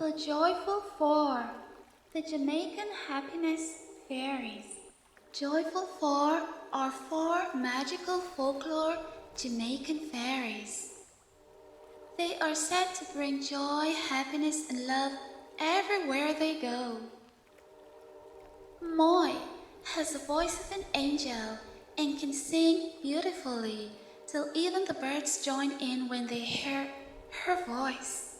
The joyful four, the Jamaican happiness fairies. Joyful four are four magical folklore Jamaican fairies. They are said to bring joy, happiness, and love everywhere they go. Moi has the voice of an angel and can sing beautifully till even the birds join in when they hear her voice.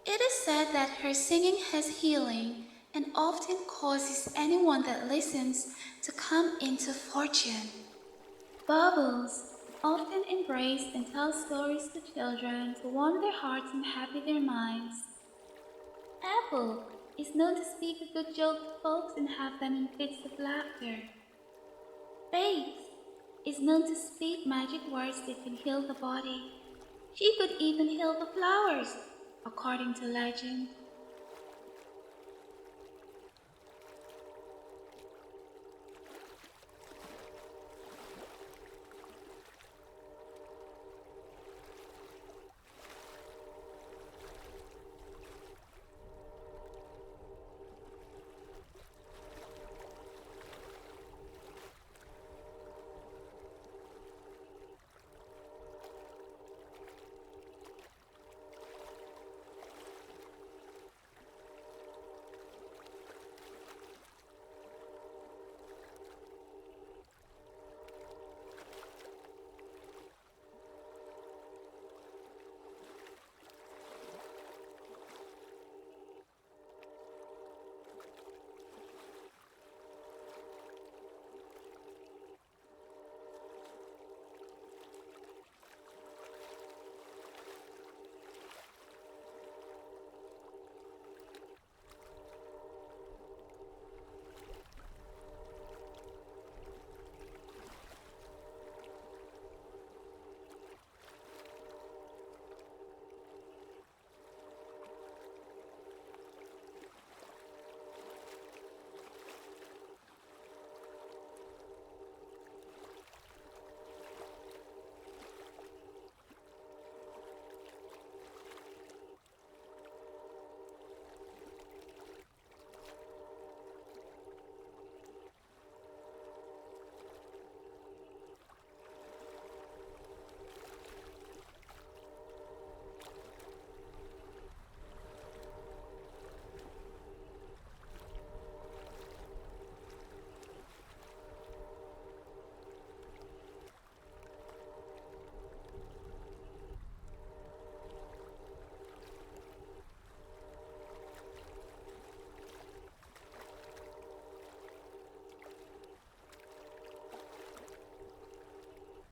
It is said that her singing has healing and often causes anyone that listens to come into fortune. Bubbles often embrace and tell stories to children to warm their hearts and happy their minds. Apple is known to speak a good joke to folks and have them in fits of laughter. Faith is known to speak magic words that can heal the body. She could even heal the flowers, according to legend.